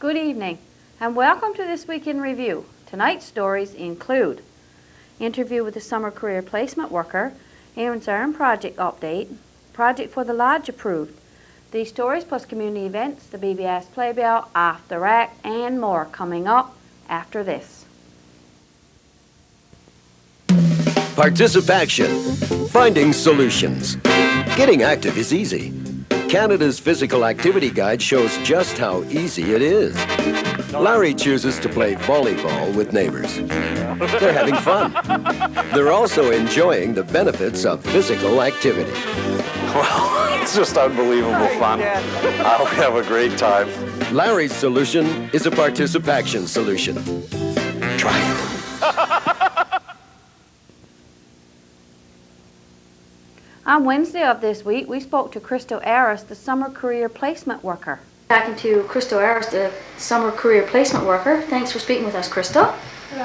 Good evening, and welcome to this Week in Review. Tonight's stories include interview with the summer career placement worker, Aaron's Iron project update, project for the lodge approved, these stories plus community events, the BBS Playbill, Off the Rack, and more coming up after this. Participation. Finding solutions. Getting active is easy. Canada's Physical Activity Guide shows just how easy it is. Larry chooses to play volleyball with neighbors. They're having fun. They're also enjoying the benefits of physical activity. Well, it's just unbelievable fun. I hope you have a great time. Larry's solution is a participation solution. Try it. On Wednesday of this week, we spoke to TWIR, the summer career placement worker. Talking to TWIR, the summer career placement worker. Thanks for speaking with us, Crystal. You're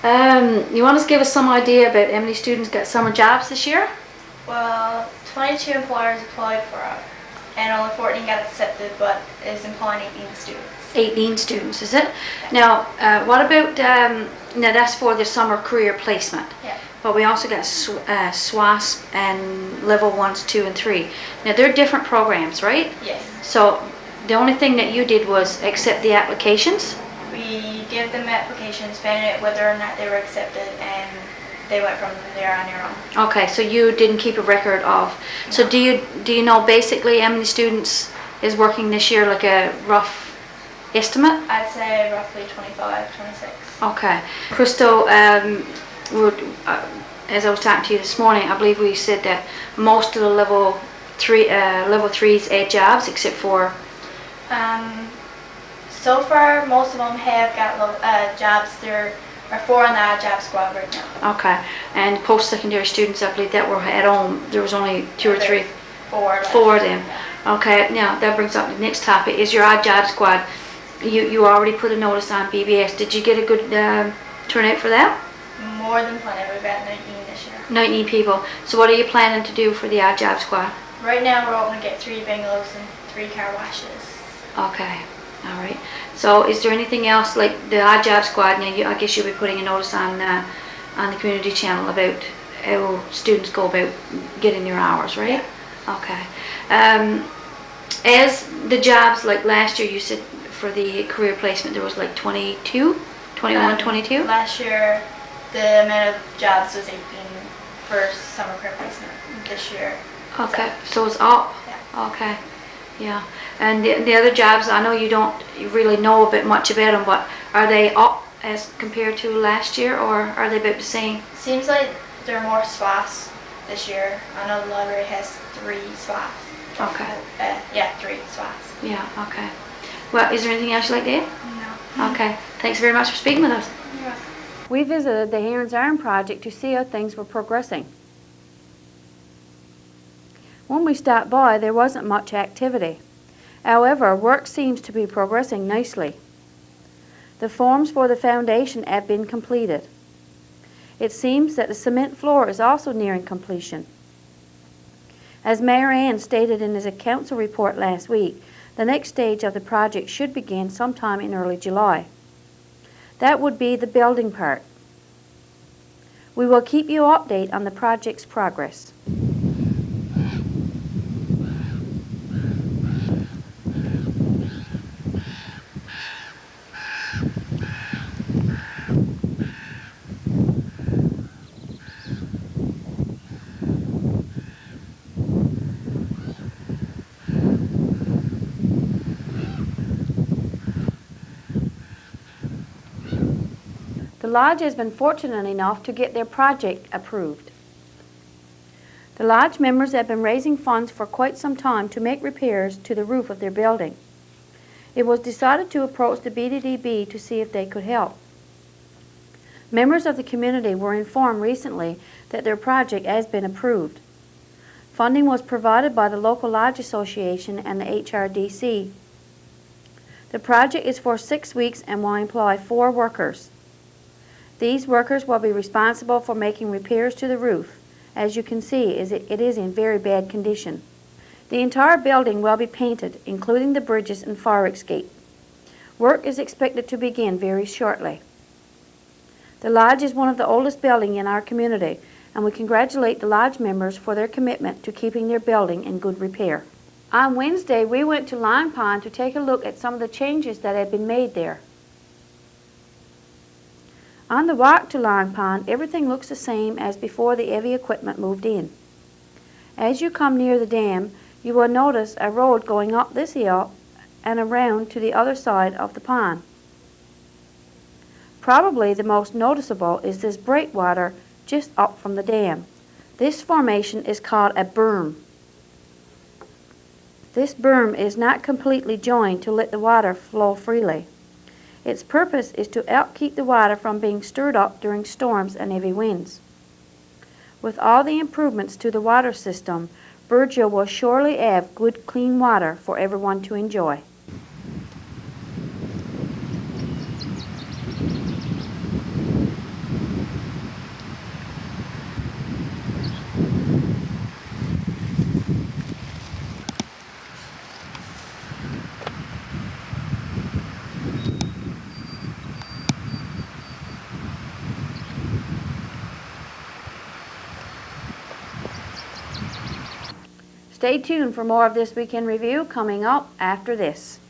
welcome. You want to give us some idea about how many students got summer jobs this year? Well, 22 employers applied for it, and only 14 got accepted, but is employing 18 students. 18 students, is it? Now, what about, now that's for the summer career placement. Yeah. But we also got SWASP and level 1s, 2, and 3. Now, they're different programs, right? Yes. So, the only thing that you did was accept the applications? We gave them applications, found out whether or not they were accepted, and they went from there on their own. Okay, so you didn't keep a record of. No. So do you know basically how many students is working this year, like a rough estimate? I'd say roughly 25, 26. Okay. Crystal, as I was talking to you this morning, I believe we said that most of the level 3s had jobs except for... So far, most of them have got jobs. There are 4 on the job squad right now. Okay. And post-secondary students, I believe that were at home, there was only 2 or 3? 4. 4 of them. Yeah. Okay, now that brings up the next topic. Is your odd job squad, you already put a notice on BBS. Did you get a good turnout for that? More than plenty. We've got 19 this year. 19 people. So what are you planning to do for the odd job squad? Right now, we're hoping to get 3 bungalows and 3 car washes. Okay, all right. So is there anything else, like the odd job squad, now I guess you'll be putting a notice on the community channel about how students go about getting their hours, right? Yeah. Okay. As the jobs, like last year you said for the career placement there was like 21, 22? Last year, the amount of jobs was 18 for summer career placement. This year. Okay, so it's up? Yeah. Okay, yeah. And the other jobs, I know you don't really know a bit much about them, but are they up as compared to last year, or are they about the same? Seems like there are more spots this year. I know the library has 3 spots. Okay. Yeah, 3 spots. Yeah, okay. Well, is there anything else you'd like to add? No. Okay, thanks very much for speaking with us. You're welcome. We visited the Aaron's Iron project to see how things were progressing. When we stopped by, there wasn't much activity. However, work seems to be progressing nicely. The forms for the foundation have been completed. It seems that the cement floor is also nearing completion. As Mayor Ann stated in his council report last week, the next stage of the project should begin sometime in early July. That would be the building part. We will keep you updated on the project's progress. The Lodge has been fortunate enough to get their project approved. The Lodge members have been raising funds for quite some time to make repairs to the roof of their building. It was decided to approach the BDDB to see if they could help. Members of the community were informed recently that their project has been approved. Funding was provided by the local Lodge Association and the HRDC. The project is for 6 weeks and will employ 4 workers. These workers will be responsible for making repairs to the roof. As you can see, it is in very bad condition. The entire building will be painted, including the bridges and fire escape. Work is expected to begin very shortly. The Lodge is one of the oldest buildings in our community, and we congratulate the Lodge members for their commitment to keeping their building in good repair. On Wednesday, we went to Long Pond to take a look at some of the changes that had been made there. On the walk to Long Pond, everything looks the same as before the heavy equipment moved in. As you come near the dam, you will notice a road going up this hill and around to the other side of the pond. Probably the most noticeable is this breakwater just up from the dam. This formation is called a berm. This berm is not completely joined to let the water flow freely. Its purpose is to help keep the water from being stirred up during storms and heavy winds. With all the improvements to the water system, Burgeo will surely have good clean water for everyone to enjoy. Stay tuned for more of this weekend review coming up after this.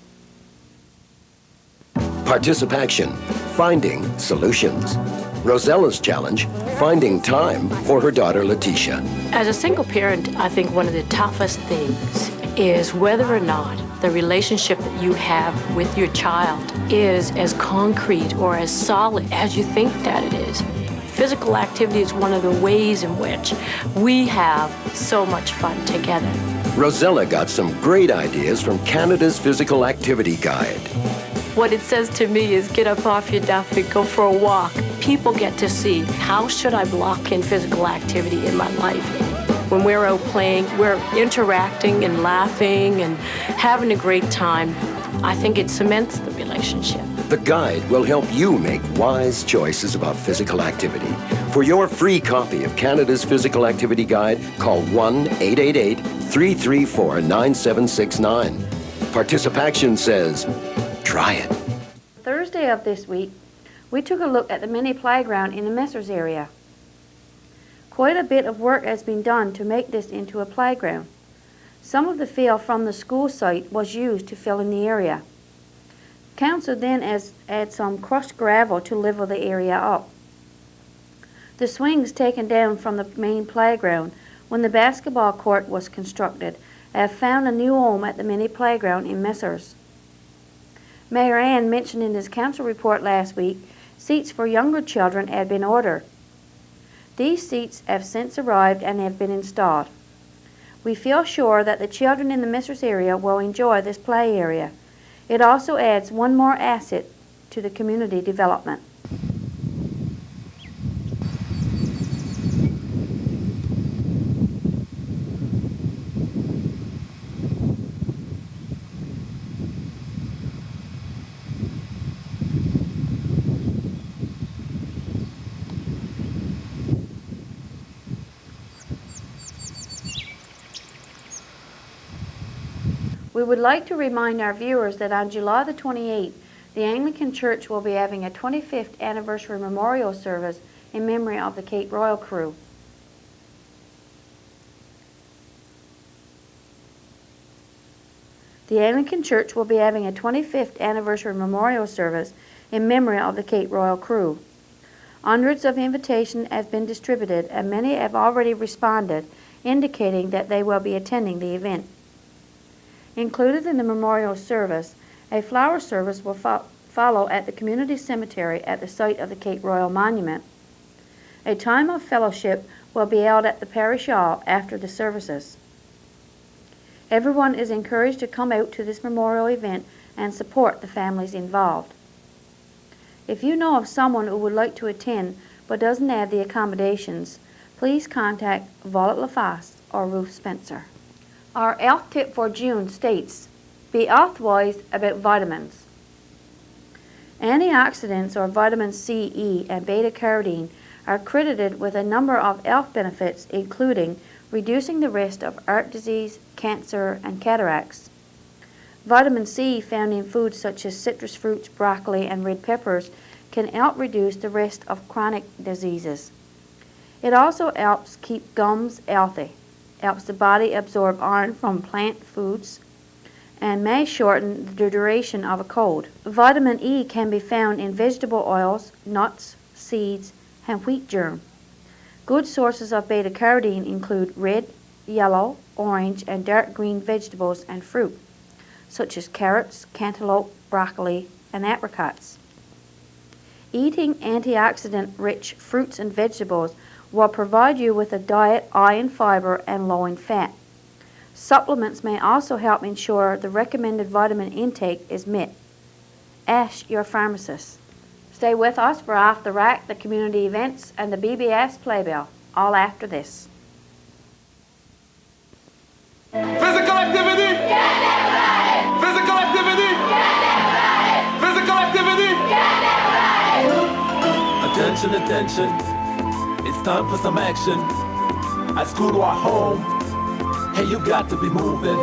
Participaction, finding solutions. Rosella's challenge, finding time for her daughter Letitia. As a single parent, I think one of the toughest things is whether or not the relationship that you have with your child is as concrete or as solid as you think that it is. Physical activity is one of the ways in which we have so much fun together. Rosella got some great ideas from Canada's Physical Activity Guide. What it says to me is get up off your duff and go for a walk. People get to see how should I block in physical activity in my life. When we're out playing, we're interacting and laughing and having a great time. I think it cements the relationship. The guide will help you make wise choices about physical activity. For your free copy of Canada's Physical Activity Guide, call 1-888-334-9769. Participaction says, try it. Thursday of this week, we took a look at the mini playground in the Messers area. Quite a bit of work has been done to make this into a playground. Some of the fill from the school site was used to fill in the area. Council then add some crushed gravel to level the area up. The swings taken down from the main playground when the basketball court was constructed have found a new home at the mini playground in Messers. Mayor Ann mentioned in his council report last week seats for younger children had been ordered. These seats have since arrived and have been installed. We feel sure that the children in the Messers area will enjoy this play area. It also adds one more asset to the community development. We would like to remind our viewers that on July the 28th, the Anglican Church will be having a 25th anniversary memorial service in memory of the Cape Royal crew. The Anglican Church will be having a 25th anniversary memorial service in memory of the Cape Royal crew. Hundreds of invitations have been distributed and many have already responded, indicating that they will be attending the event. Included in the memorial service, a flower service will follow at the community cemetery at the site of the Cape Royal Monument. A time of fellowship will be held at the parish hall after the services. Everyone is encouraged to come out to this memorial event and support the families involved. If you know of someone who would like to attend but doesn't have the accommodations, please contact Violet LaFosse or Ruth Spencer. Our health tip for June states, be health-wise about vitamins. Antioxidants or vitamin C, E, and beta-carotene are credited with a number of health benefits, including reducing the risk of heart disease, cancer, and cataracts. Vitamin C found in foods such as citrus fruits, broccoli, and red peppers can help reduce the risk of chronic diseases. It also helps keep gums healthy, helps the body absorb iron from plant foods, and may shorten the duration of a cold. Vitamin E can be found in vegetable oils, nuts, seeds, and wheat germ. Good sources of beta-carotene include red, yellow, orange, and dark green vegetables and fruit, such as carrots, cantaloupe, broccoli, and apricots. Eating antioxidant-rich fruits and vegetables will provide you with a diet high in fiber and low in fat. Supplements may also help ensure the recommended vitamin intake is met. Ask your pharmacist. Stay with us for Off the Rack, the community events, and the BBS Playbill, all after this. Physical activity! Physical activity! Physical activity! Attention, attention. It's time for some action. At school or at home, hey, you got to be moving.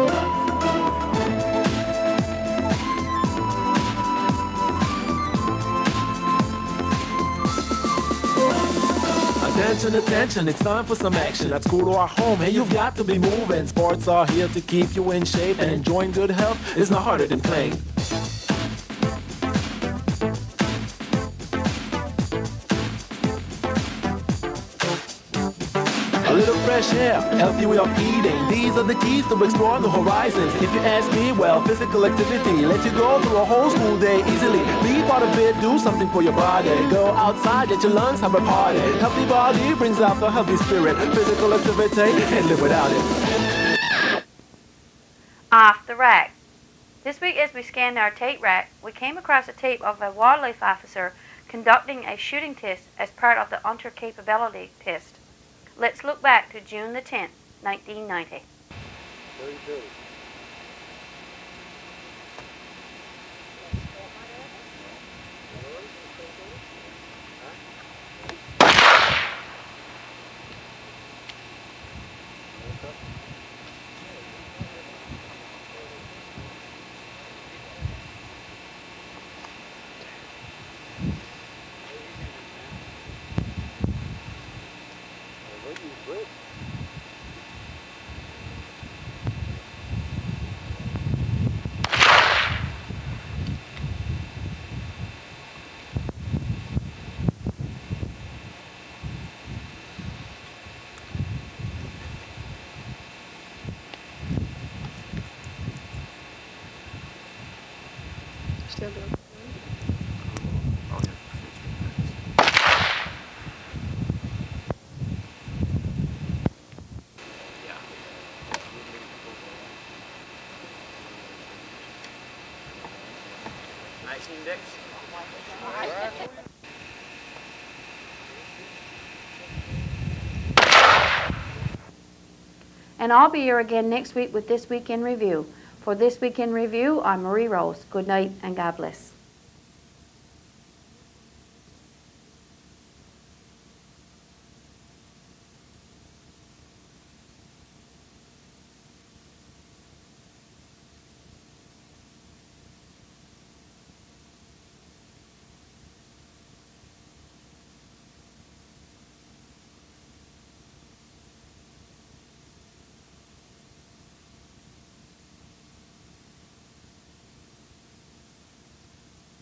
Attention, attention, it's time for some action. At school or at home, hey, you've got to be moving. Sports are here to keep you in shape, and enjoying good health is not harder than playing. A little fresh air, healthy way of eating. These are the keys to explore the horizons. If you ask me, well, physical activity lets you go through a whole school day easily. Be part of it, do something for your body. Go outside, let your lungs have a party. Healthy body brings out the healthy spirit. Physical activity, can't live without it. Off the Rack. This week as we scanned our tape rack, we came across a tape of a wildlife officer conducting a shooting test as part of the Hunter Capability Test. Let's look back to June the 10th, 1990. And I'll be here again next week with This Week in Review. For This Week in Review, I'm Marie Rose. Good night and God bless.